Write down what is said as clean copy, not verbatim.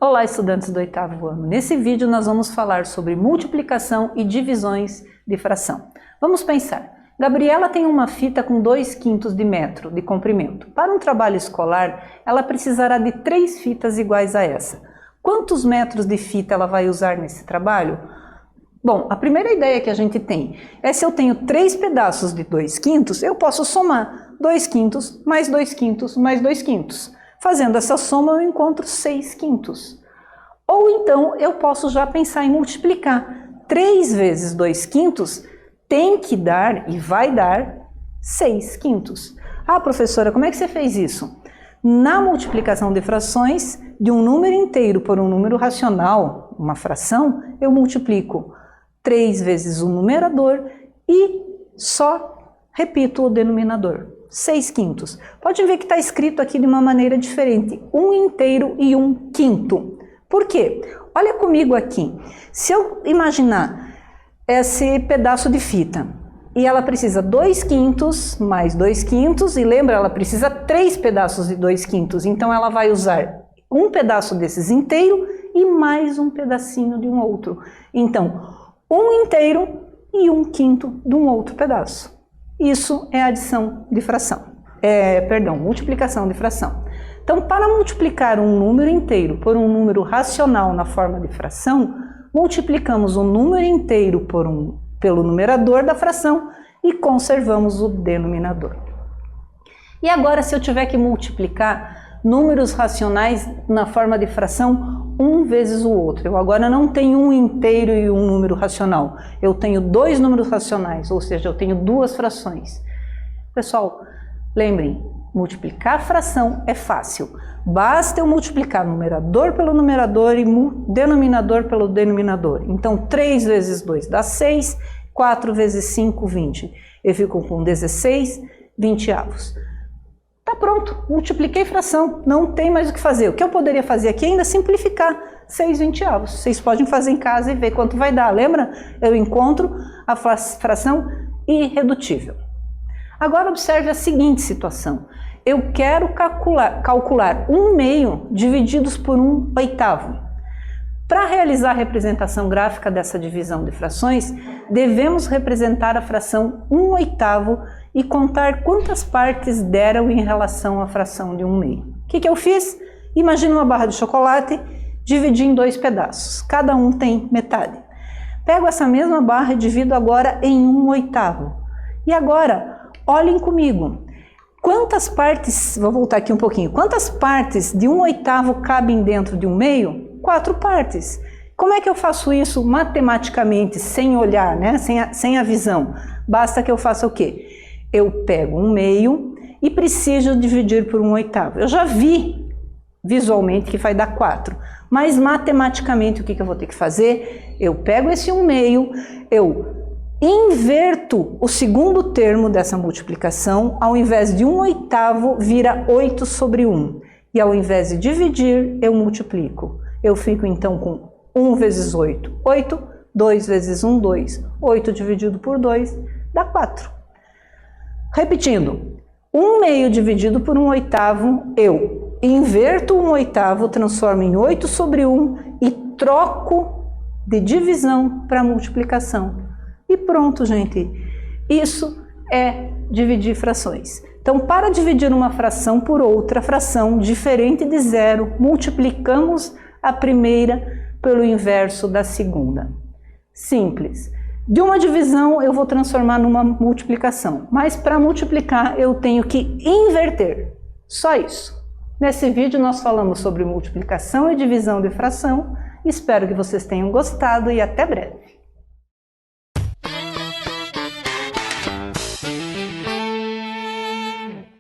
Olá, estudantes do 8º ano. Nesse vídeo nós vamos falar sobre multiplicação e divisões de fração. Vamos pensar. Gabriela tem uma fita com 2/5 de metro de comprimento. Para um trabalho escolar, ela precisará de 3 fitas iguais a essa. Quantos metros de fita ela vai usar nesse trabalho? Bom, a primeira ideia que a gente tem é se eu tenho 3 pedaços de 2/5, eu posso somar 2/5 mais 2/5 mais 2/5. Fazendo essa soma, eu encontro 6/5. Ou então, eu posso já pensar em multiplicar. 3 vezes 2/5 tem que dar e vai dar 6/5. Ah, professora, como é que você fez isso? Na multiplicação de frações, de um número inteiro por um número racional, uma fração, eu multiplico 3 vezes o numerador e só repito o denominador. 6/5. Pode ver que está escrito aqui de uma maneira diferente, 1 inteiro e 1/5. Por quê? Olha comigo aqui, se eu imaginar esse pedaço de fita e ela precisa 2/5 mais 2/5 e lembra, ela precisa 3 pedaços de 2/5, então ela vai usar um pedaço desses inteiro e mais um pedacinho de um outro. Então, 1 inteiro e 1/5 de um outro pedaço. Isso é adição de fração, multiplicação de fração. Então, para multiplicar um número inteiro por um número racional na forma de fração, multiplicamos o número inteiro pelo numerador da fração e conservamos o denominador. E agora, se eu tiver que multiplicar números racionais na forma de fração, um vezes o outro. Eu agora não tenho um inteiro e um número racional. Eu tenho 2 números racionais, ou seja, eu tenho 2 frações. Pessoal, lembrem, multiplicar fração é fácil. Basta eu multiplicar numerador pelo numerador e denominador pelo denominador. Então, 3 vezes 2 dá 6, 4 vezes 5, 20. Eu fico com 16 20avos. Tá pronto, multipliquei fração, não tem mais o que fazer. O que eu poderia fazer aqui ainda é simplificar 6 20avos. Vocês podem fazer em casa e ver quanto vai dar. Lembra? Eu encontro a fração irredutível. Agora observe a seguinte situação. Eu quero calcular 1/2 divididos por 1/8. Para realizar a representação gráfica dessa divisão de frações, devemos representar a fração 1/8 e contar quantas partes deram em relação à fração de 1/2. O que eu fiz? Imagina uma barra de chocolate, dividi em 2 pedaços. Cada um tem metade. Pego essa mesma barra e divido agora em 1/8. E agora, olhem comigo. Quantas partes, vou voltar aqui um pouquinho, quantas partes de 1/8 cabem dentro de 1/2? 4 partes. Como é que eu faço isso matematicamente, sem olhar, né? sem a visão? Basta que eu faça o quê? Eu pego 1/2 e preciso dividir por 1/8. Eu já vi visualmente que vai dar 4, mas matematicamente o que eu vou ter que fazer? Eu pego esse 1/2, eu inverto o segundo termo dessa multiplicação, ao invés de 1/8 vira 8 sobre 1. E ao invés de dividir, eu multiplico. Eu fico então com 1 vezes 8, 8, 2 vezes 1, 2. 8 dividido por 2 dá 4. Repetindo, 1/2 dividido por 1/8, eu inverto 1/8, transformo em 8 sobre 1 e troco de divisão para multiplicação. E pronto, gente. Isso é dividir frações. Então, para dividir uma fração por outra fração diferente de zero, multiplicamos a primeira pelo inverso da segunda. Simples. De uma divisão eu vou transformar numa multiplicação, mas para multiplicar eu tenho que inverter. Só isso. Nesse vídeo nós falamos sobre multiplicação e divisão de fração. Espero que vocês tenham gostado e até breve.